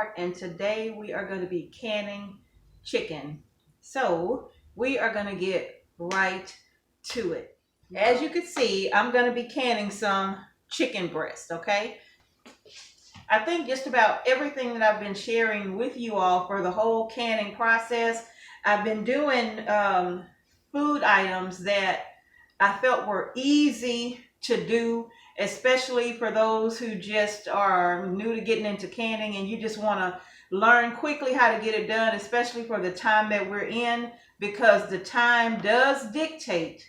Sweetheart, and today we are going to be canning chicken. So we are going to get right to it. As you can see, I'm going to be canning some chicken breast, okay? I think just about everything that I've been sharing with you all for the whole canning process, I've been doing food items that I felt were easy to do, especially for those who just are new to getting into canning and you just want to learn quickly how to get it done, especially for the time that we're in, because the time does dictate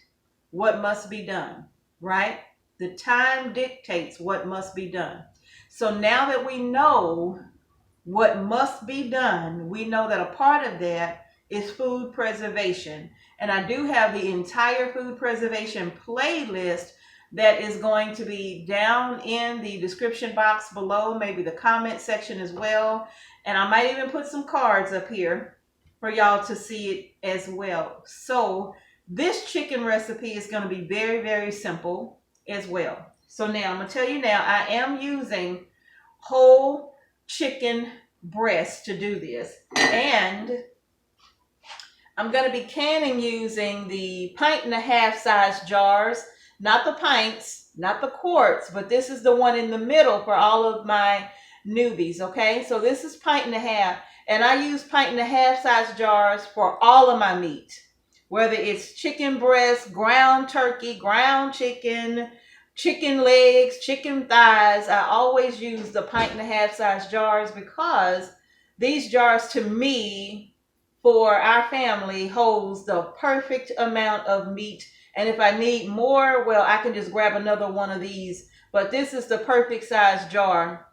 what must be done, right? The time dictates what must be done. So now that we know what must be done, we know that a part of that is food preservation. And I do have the entire food preservation playlist that is going to be down in the description box below, maybe the comment section as well. And I might even put some cards up here for y'all to see it as well. So this chicken recipe is going to be very, very simple as well. So now I'm going to tell you now, I am using whole chicken breast to do this. And I'm going to be canning using the 1.5 size jars, not the pints, not the quarts, but this is the one in the middle for all of my newbies, okay? So this is 1.5, and I use 1.5 size jars for all of my meat, whether it's chicken breast, ground turkey, ground chicken, chicken legs, chicken thighs. I always use the 1.5 size jars because these jars, to me, for our family, holds the perfect amount of meat. And if I need more, well, I can just grab another one of these. But this is the perfect size jar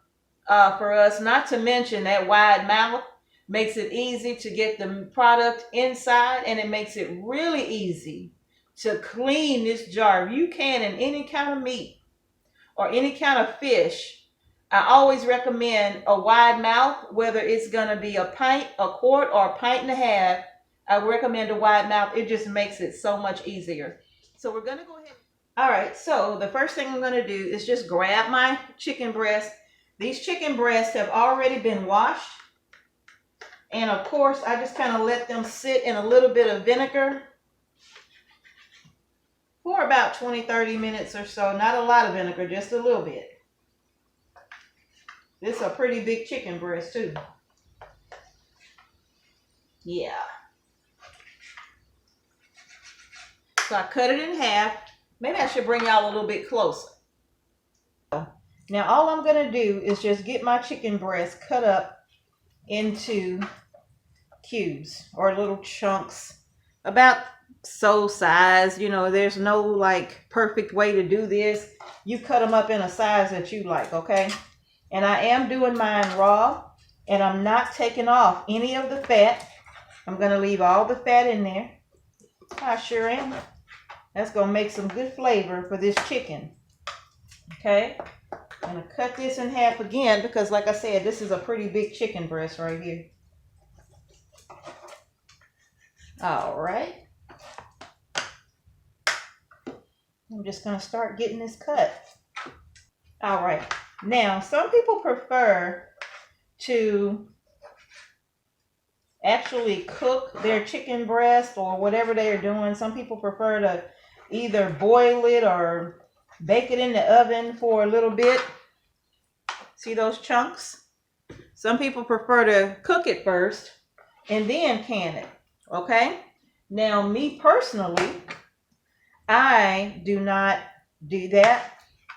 for us. Not to mention that wide mouth makes it easy to get the product inside, and it makes it really easy to clean this jar. If you can in any kind of meat or any kind of fish, I always recommend a wide mouth, whether it's going to be a pint, a quart, or a 1.5. I recommend a wide mouth. It just makes it so much easier. So we're going to go ahead. All right, so the first thing I'm going to do is just grab my chicken breast. These chicken breasts have already been washed. And of course, I just kind of let them sit in a little bit of vinegar for about 20-30 minutes or so. Not a lot of vinegar, just a little bit. This is a pretty big chicken breast too. Yeah. So I cut it in half. Maybe I should bring y'all a little bit closer. Now all I'm going to do is just get my chicken breast cut up into cubes or little chunks, about so size. You know, there's no like perfect way to do this. You cut them up in a size that you like, okay? And I am doing mine raw, and I'm not taking off any of the fat. I'm going to leave all the fat in there. I sure am. That's going to make some good flavor for this chicken. Okay? I'm going to cut this in half again because, like I said, this is a pretty big chicken breast right here. All right. I'm just going to start getting this cut. All right. Now, some people prefer to actually cook their chicken breast or whatever they are doing. Some people prefer to either boil it or bake it in the oven for a little bit. See those chunks? Some people prefer to cook it first and then can it. Okay? Now, me personally, I do not do that.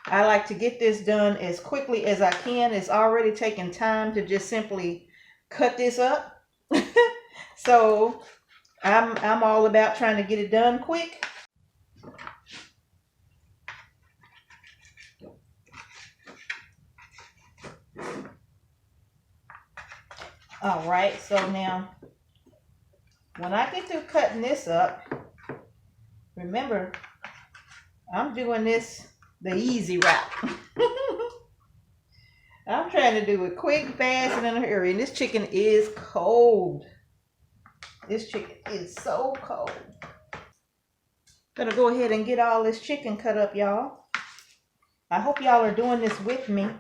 I like to get this done as quickly as I can. It's already taken time to just simply cut this up. So I'm all about trying to get it done quick. All right, so now when I get through cutting this up, remember, I'm doing this the easy route. I'm trying to do it quick, fast, and in a hurry. And this chicken is cold. This chicken is so cold. Gonna go ahead and get all this chicken cut up, y'all. I hope y'all are doing this with me.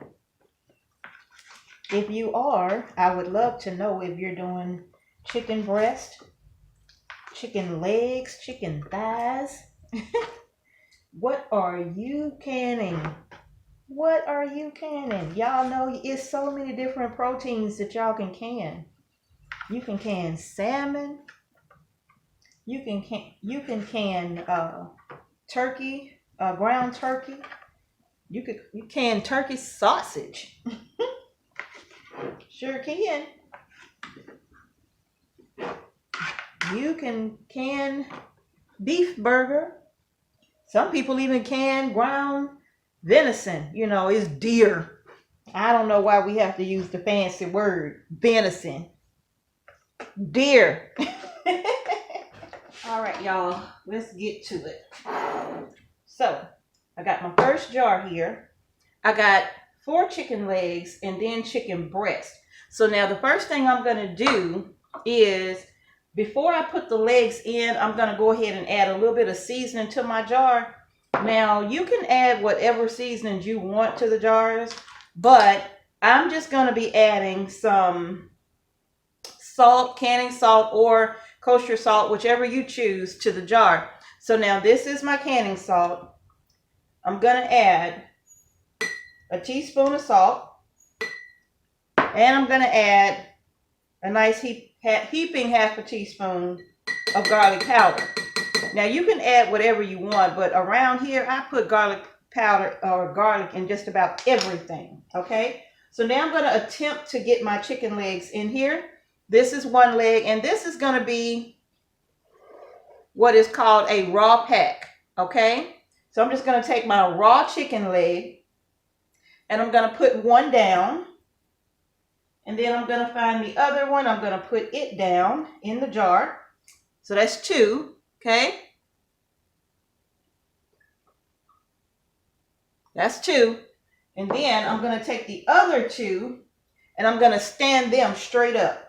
If you are, I would love to know if you're doing chicken breast, chicken legs, chicken thighs. What are you canning? What are you canning? Y'all know it's so many different proteins that y'all can can. You can can salmon. You can can turkey, ground turkey. You can turkey sausage. Sure can. You can beef burger. Some people even can ground venison. You know, it's deer. I don't know why we have to use the fancy word venison. Deer. All right, y'all, let's get to it. So, I got my first jar here. I got 4 chicken legs and then chicken breast. So now the first thing I'm going to do is, before I put the legs in, I'm going to go ahead and add a little bit of seasoning to my jar. Now, you can add whatever seasonings you want to the jars, but I'm just going to be adding some salt, canning salt, or kosher salt, whichever you choose, to the jar. So now this is my canning salt. I'm going to add a teaspoon of salt, and I'm going to add a nice heaping half a teaspoon of garlic powder. Now you can add whatever you want, but around here I put garlic powder or garlic in just about everything. Okay, so now I'm going to attempt to get my chicken legs in here. This is one leg, and this is going to be what is called a raw pack. Okay, so I'm just going to take my raw chicken leg and I'm going to put one down, and then I'm going to find the other one. I'm going to put it down in the jar. So that's 2. Okay, that's 2. And then I'm going to take the other 2 and I'm going to stand them straight up.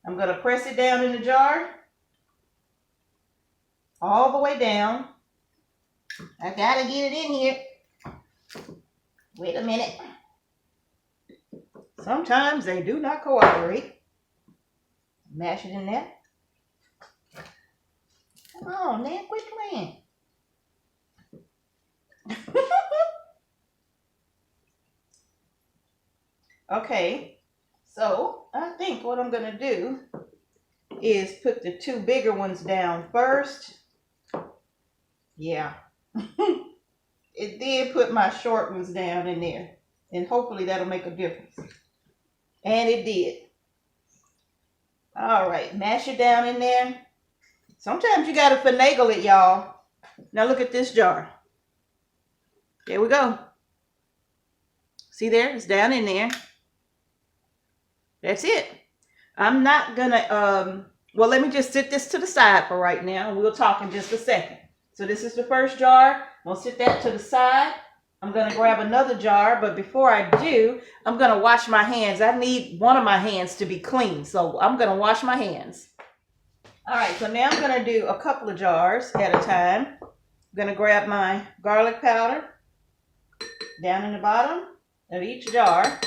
I'm going to press it down in the jar all the way down. I got to get it in here. Wait a minute. Sometimes they do not cooperate. Mash it in there. Come on, man, quit playing. Okay, so I think what I'm going to do is put the 2 bigger ones down first. Yeah. It did put my short ones down in there, and hopefully that'll make a difference. And it did. All right, mash it down in there. Sometimes you got to finagle it, y'all. Now look at this jar. There we go. See there? It's down in there. That's it. I'm not gonna, well, let me just set this to the side for right now, and we'll talk in just a second. So this is the first jar. I'm gonna set that to the side. I'm gonna grab another jar, but before I do, I'm gonna wash my hands. I need one of my hands to be clean, so I'm gonna wash my hands. All right, so now I'm gonna do a couple of jars at a time. I'm gonna grab my garlic powder down in the bottom of each jar,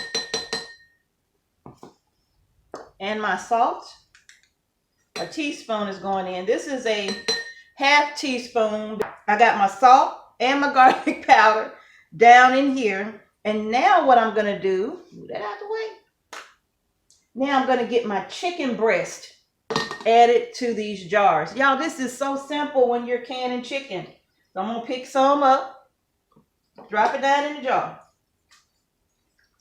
and my salt. A teaspoon is going in. This is a half teaspoon. I got my salt and my garlic powder down in here. And now what I'm going to do, move that out of the way. Now I'm going to get my chicken breast added to these jars. Y'all, this is so simple when you're canning chicken. So I'm going to pick some up, drop it down in the jar.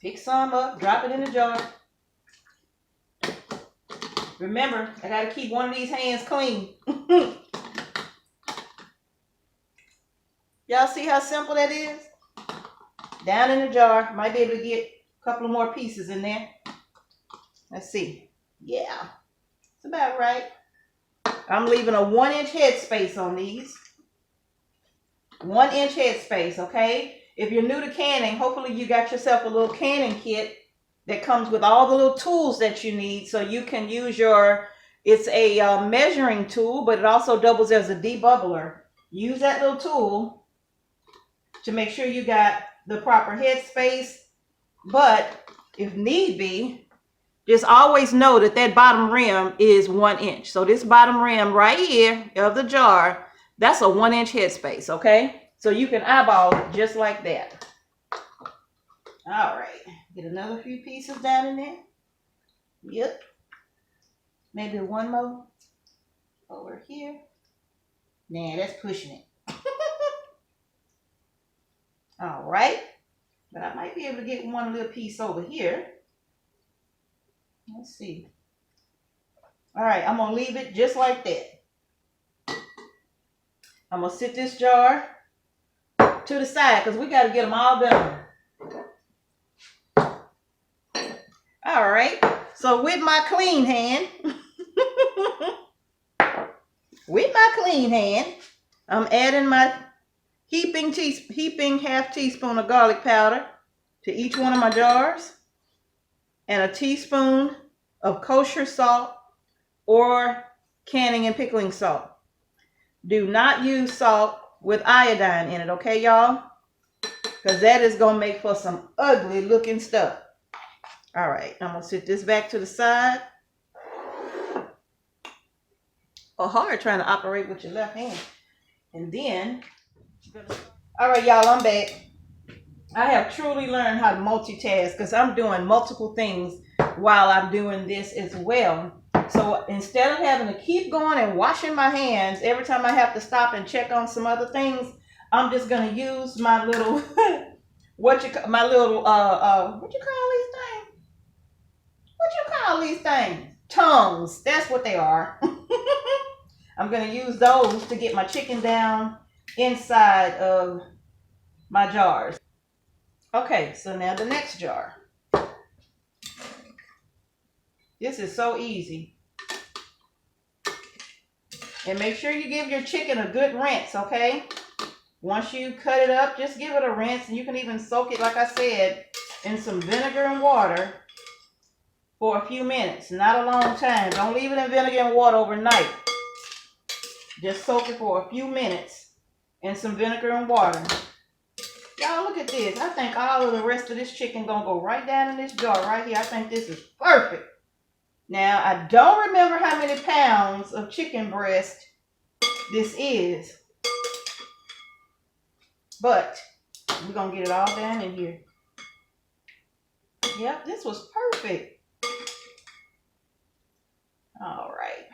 Pick some up, drop it in the jar. Remember, I got to keep one of these hands clean. Y'all see how simple that is? Down in the jar. Might be able to get a couple of more pieces in there. Let's see. Yeah, it's about right. I'm leaving a 1-inch headspace on these. 1-inch headspace, okay? If you're new to canning, hopefully you got yourself a little canning kit that comes with all the little tools that you need, so you can use your, it's a measuring tool, but it also doubles as a debubbler. Use that little tool to make sure you got the proper headspace, but if need be, just always know that that bottom rim is 1 inch. So this bottom rim right here of the jar, that's a 1 inch headspace, okay? So you can eyeball it just like that. All right, get another few pieces down in there. Yep. Maybe one more over here. Nah, that's pushing it. All right. But I might be able to get one little piece over here. Let's see. All right, I'm going to leave it just like that. I'm going to sit this jar to the side because we got to get them all done. All right. So with my clean hand, I'm adding my heaping half teaspoon of garlic powder to each one of my jars and a teaspoon of kosher salt or canning and pickling salt. Do not use salt with iodine in it, okay, y'all? Because that is going to make for some ugly looking stuff. All right, I'm going to sit this back to the side. Oh, hard trying to operate with your left hand. And then, all right, y'all, I'm back. I have truly learned how to multitask because I'm doing multiple things while I'm doing this as well. So instead of having to keep going and washing my hands every time I have to stop and check on some other things, I'm just gonna use my little what you call these things? Tongues. That's what they are. I'm gonna use those to get my chicken down inside of my jars. Okay, so now the next jar. This is so easy. And make sure you give your chicken a good rinse, okay? Once you cut it up, just give it a rinse. And you can even soak it, like I said, in some vinegar and water for a few minutes. Not a long time. Don't leave it in vinegar and water overnight. Just soak it for a few minutes in some vinegar and water. Y'all, look at this. I think all of the rest of this chicken gonna go right down in this jar right here. I think this is perfect. Now, I don't remember how many pounds of chicken breast this is, but we're going to get it all down in here. Yep, this was perfect. All right.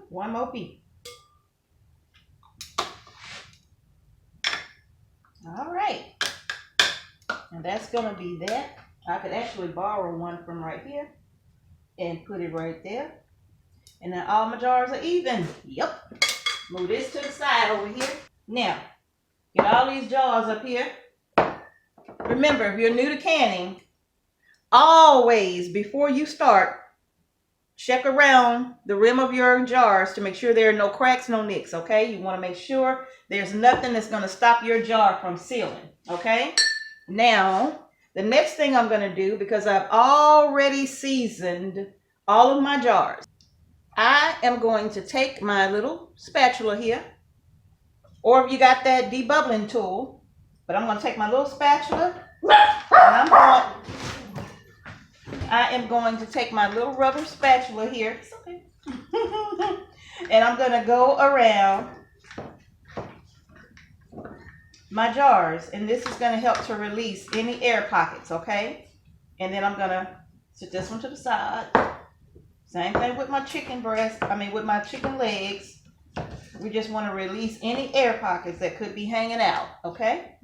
One more piece. All right. And that's going to be that. I could actually borrow one from right here and put it right there. And then all my jars are even. Yep. Move this to the side over here. Now, get all these jars up here. Remember, if you're new to canning, always, before you start, check around the rim of your jars to make sure there are no cracks, no nicks, okay? You want to make sure there's nothing that's going to stop your jar from sealing, okay? Now, the next thing I'm going to do, because I've already seasoned all of my jars, I am going to take my little spatula here, or if you got that debubbling tool, but I'm going to take my little spatula, and I am going to take my little rubber spatula here, it's okay. And I'm going to go around my jars, and this is going to help to release any air pockets, okay? And then I'm going to sit this one to the side. Same thing with my chicken breast, with my chicken legs. We just want to release any air pockets that could be hanging out, okay?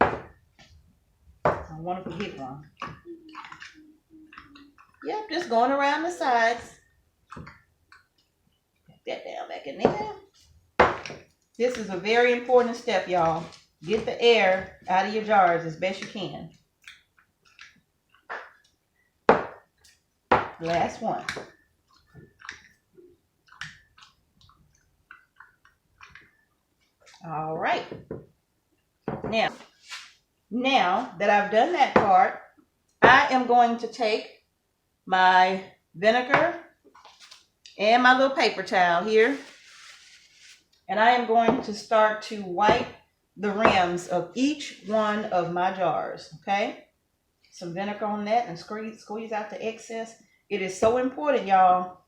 I don't want to forget one. Yep, just going around the sides. Get that down back in there. This is a very important step, y'all. Get the air out of your jars as best you can. Last one. All right. Now that I've done that part, I am going to take my vinegar and my little paper towel here, and I am going to start to wipe the rims of each one of my jars, okay? Some vinegar on that and squeeze out the excess. It is so important, y'all,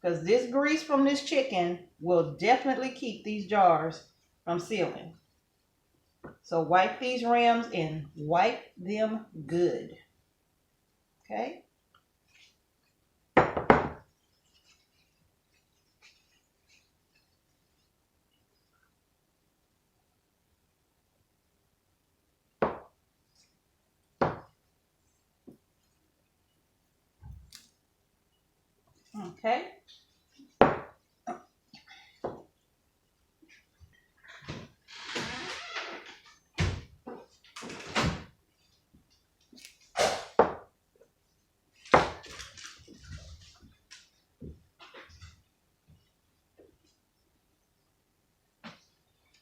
because this grease from this chicken will definitely keep these jars from sealing. So wipe these rims and wipe them good, okay? Okay.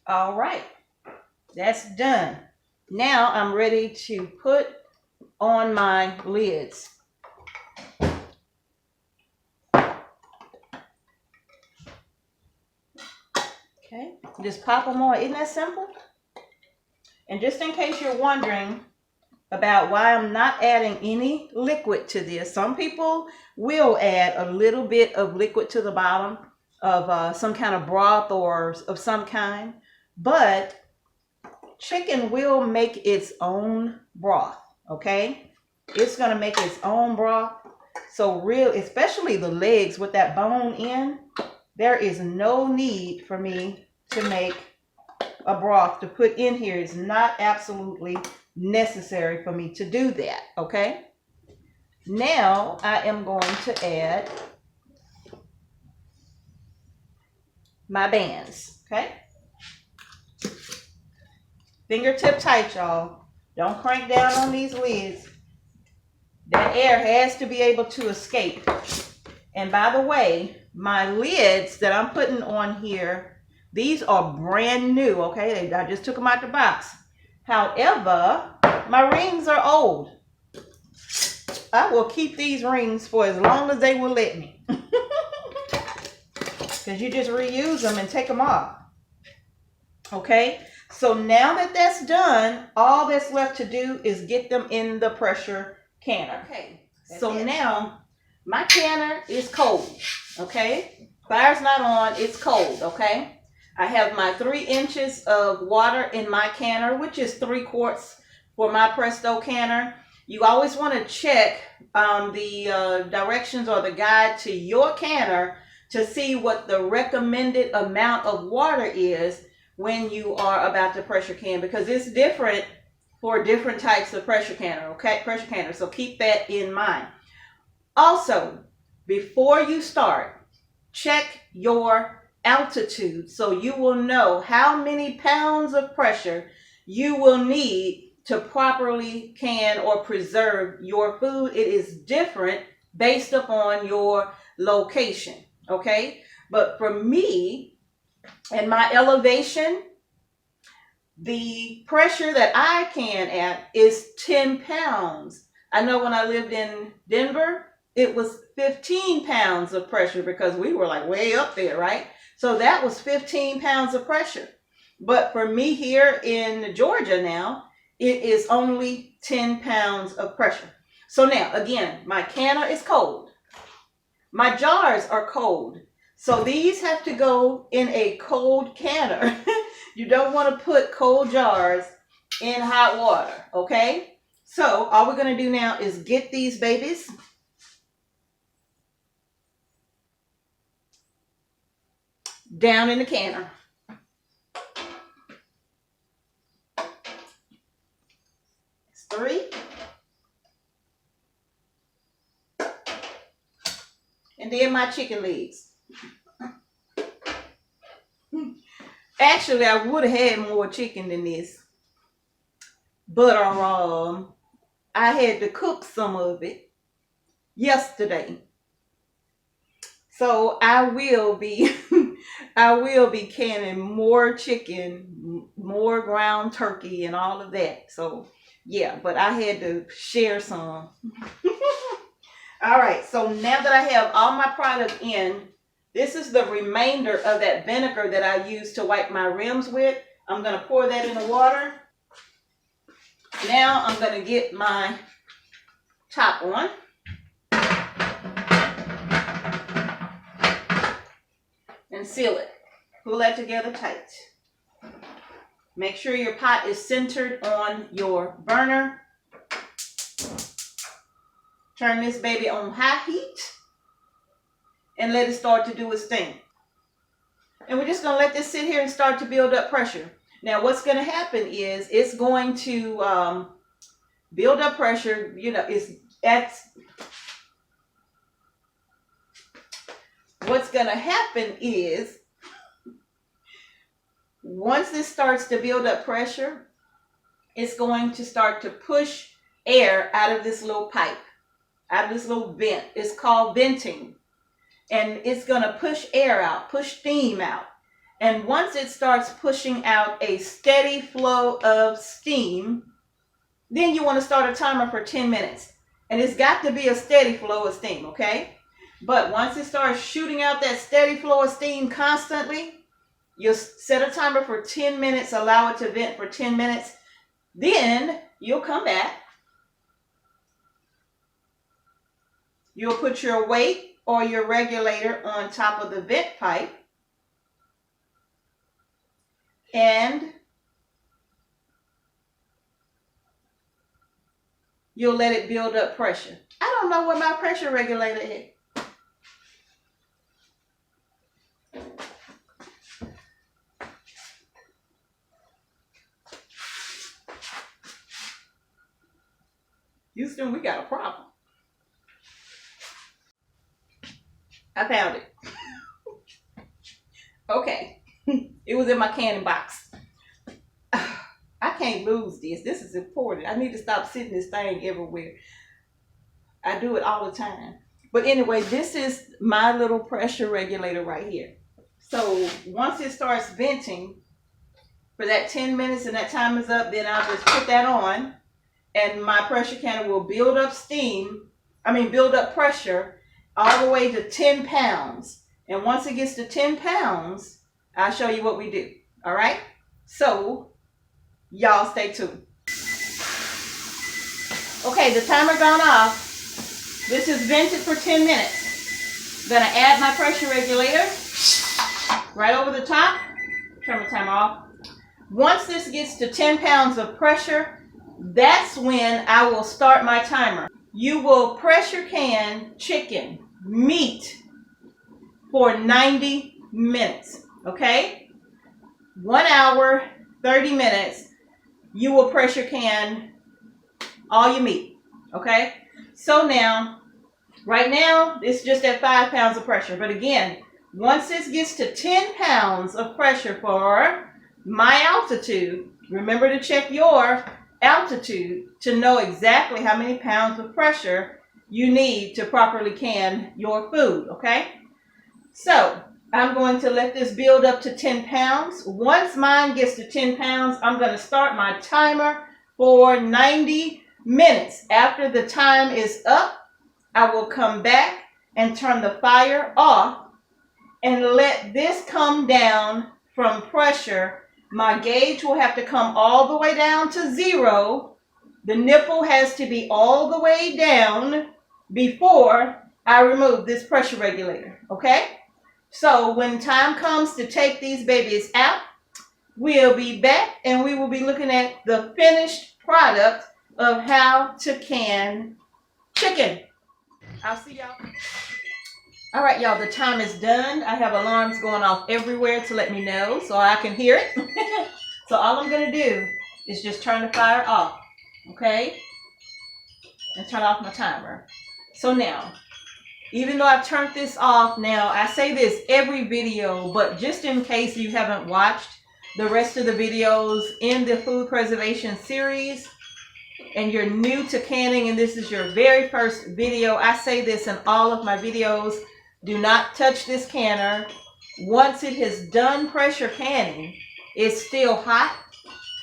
All right, that's done. Now I'm ready to put on my lids. Okay, just pop them on. Isn't that simple? And just in case you're wondering about why I'm not adding any liquid to this, some people will add a little bit of liquid to the bottom of some kind of broth or of some kind, but chicken will make its own broth, okay? It's gonna make its own broth. So especially the legs with that bone in, there is no need for me to make a broth to put in here. It's not absolutely necessary for me to do that, okay? Now I am going to add my bands, okay? Fingertip tight, y'all. Don't crank down on these lids. That air has to be able to escape. And by the way, my lids that I'm putting on here, these are brand new, okay? I just took them out the box. However, my rings are old. I will keep these rings for as long as they will let me. Because you just reuse them and take them off. Okay? So now that that's done, all that's left to do is get them in the pressure canner. Okay. So now my canner is cold. Okay? Fire's not on, it's cold, okay? I have my 3 inches of water in my canner, which is 3 quarts for my Presto canner. You always want to check the directions or the guide to your canner to see what the recommended amount of water is when you are about to pressure can, because it's different for different types of pressure canner, okay? Pressure canner, so keep that in mind. Also, before you start, check your altitude so you will know how many pounds of pressure you will need to properly can or preserve your food. It is different based upon your location, okay? But for me and my elevation, the pressure that I can at is 10 pounds. I know when I lived in Denver, it was 15 pounds of pressure because we were like way up there, right? So that was 15 pounds of pressure. But for me here in Georgia now, it is only 10 pounds of pressure. So now, again, my canner is cold. My jars are cold. So these have to go in a cold canner. You don't want to put cold jars in hot water, okay? So all we're going to do now is get these babies down in the canner. It's 3. And then my chicken legs. Actually, I would have had more chicken than this, but I had to cook some of it yesterday. So I will be canning more chicken, more ground turkey and all of that. So yeah, but I had to share some. All right, so now that I have all my product in, this is the remainder of that vinegar that I used to wipe my rims with. I'm going to pour that in the water. Now I'm going to get my top on. And seal it. Pull that together tight. Make sure your pot is centered on your burner. Turn this baby on high heat and let it start to do its thing. And we're just going to let this sit here and start to build up pressure. Now what's going to happen is it's going to build up pressure. You know, what's going to happen is once this starts to build up pressure, it's going to start to push air out of this little pipe, out of this little vent. It's called venting. And it's going to push air out, push steam out. And once it starts pushing out a steady flow of steam, then you want to start a timer for 10 minutes. And it's got to be a steady flow of steam, okay? But once it starts shooting out that steady flow of steam constantly, you'll set a timer for 10 minutes, allow it to vent for 10 minutes. Then you'll come back. You'll put your weight or your regulator on top of the vent pipe. And you'll let it build up pressure. I don't know where my pressure regulator is. Houston, we got a problem. I found it. Okay. It was in my canning box. I can't lose this. This is important. I need to stop sitting this thing everywhere. I do it all the time. But anyway, this is my little pressure regulator right here. So once it starts venting for that 10 minutes and that time is up, then I'll just put that on. And my pressure canner will build up build up pressure all the way to 10 pounds. And once it gets to 10 pounds, I'll show you what we do. All right? So, y'all stay tuned. Okay, the timer gone off. This is vented for 10 minutes. Gonna add my pressure regulator right over the top. Turn my timer off. Once this gets to 10 pounds of pressure, that's when I will start my timer. You will pressure can chicken, meat, for 90 minutes, okay? 1 hour, 30 minutes, you will pressure can all your meat, okay? So now, right now, it's just at 5 pounds of pressure. But again, once this gets to 10 pounds of pressure for my altitude, remember to check your altitude to know exactly how many pounds of pressure you need to properly can your food, okay? So I'm going to let this build up to 10 pounds. Once mine gets to 10 pounds, I'm going to start my timer for 90 minutes. After the time is up, I will come back and turn the fire off and let this come down from pressure. My gauge will have to come all the way down to 0. The nipple has to be all the way down before I remove this pressure regulator, okay? So when time comes to take these babies out, we'll be back and we will be looking at the finished product of how to can chicken. I'll see y'all. All right, y'all, the time is done. I have alarms going off everywhere to let me know so I can hear it. So all I'm going to do is just turn the fire off, okay? And turn off my timer. So now, even though I've turned this off, now I say this every video, but just in case you haven't watched the rest of the videos in the food preservation series, and you're new to canning and this is your very first video, I say this in all of my videos. Do not touch this canner. Once it has done pressure canning, it's still hot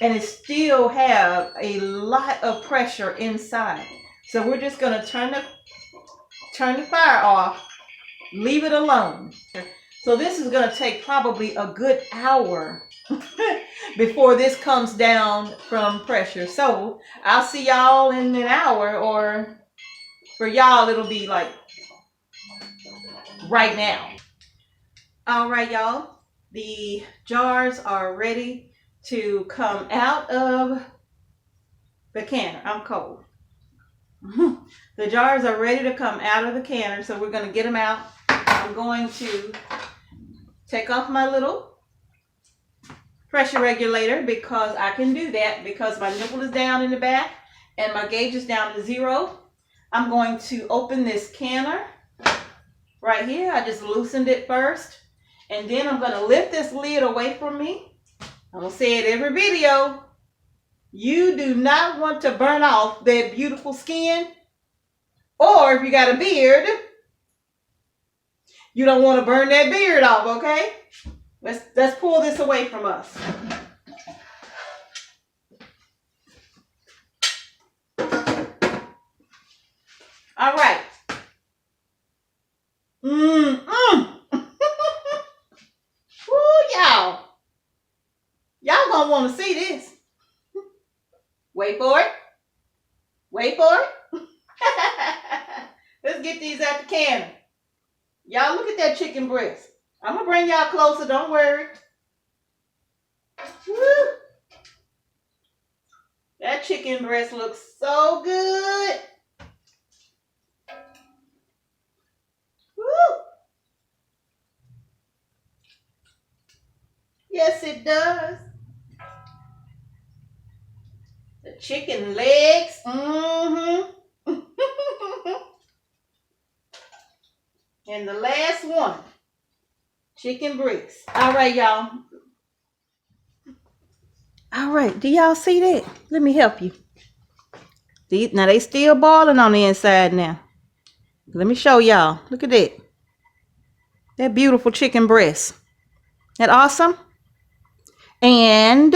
and it still have a lot of pressure inside. So we're just going to turn the fire off, leave it alone. So this is going to take probably a good hour before this comes down from pressure. So I'll see y'all in an hour, or for y'all, it'll be like right now. All right, y'all. The jars are ready to come out of the canner. I'm cold. The jars are ready to come out of the canner, so we're going to get them out. I'm going to take off my little pressure regulator because I can do that because my nipple is down in the back and my gauge is down to 0. I'm going to open this canner right here. I just loosened it first, and then I'm going to lift this lid away from me. I'm going to say it every video. You do not want to burn off that beautiful skin, or if you got a beard, you don't want to burn that beard off, okay? Let's pull this away from us. All right. Woo, y'all. Y'all gonna want to see this. Wait for it. Wait for it. Let's get these out the cannon. Y'all look at that chicken breast. I'm gonna bring y'all closer, don't worry. Woo. That chicken breast looks so good. Woo. Yes, it does. The chicken legs. And the last one, chicken breast. All right, y'all. All right, do y'all see that? Let me help you. Now they still boiling on the inside now. Let me show y'all. Look at that. That beautiful chicken breast. That awesome? And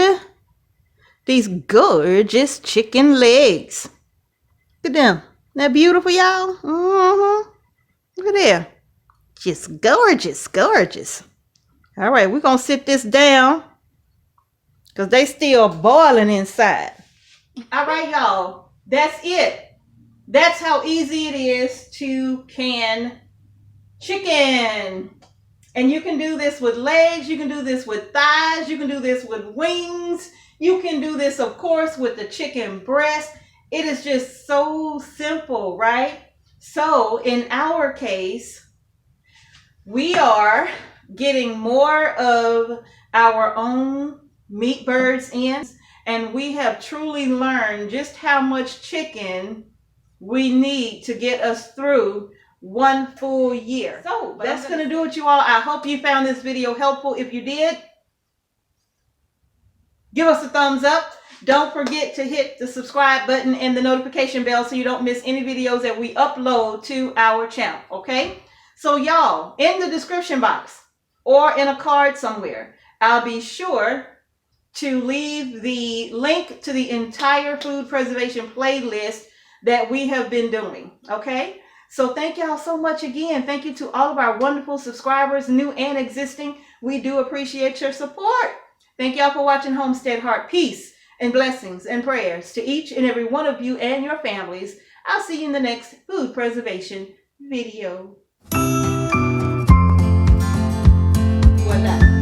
these gorgeous chicken legs. Look at them. That beautiful, y'all? Look at there. Just gorgeous, gorgeous. All right, we're going to sit this down because they still boiling inside. All right, y'all. That's it. That's how easy it is to can chicken. And you can do this with legs. You can do this with thighs. You can do this with wings. You can do this, of course, with the chicken breast. It is just so simple, right? So in our case, we are getting more of our own meat birds in, and we have truly learned just how much chicken we need to get us through one full year. So that's going to do it, you all. I hope you found this video helpful. If you did, give us a thumbs up. Don't forget to hit the subscribe button and the notification bell so you don't miss any videos that we upload to our channel, okay? So y'all, in the description box or in a card somewhere, I'll be sure to leave the link to the entire food preservation playlist that we have been doing, okay? So thank y'all so much again. Thank you to all of our wonderful subscribers, new and existing. We do appreciate your support. Thank y'all for watching Homestead Heart. Peace and blessings and prayers to each and every one of you and your families. I'll see you in the next food preservation video. Voila.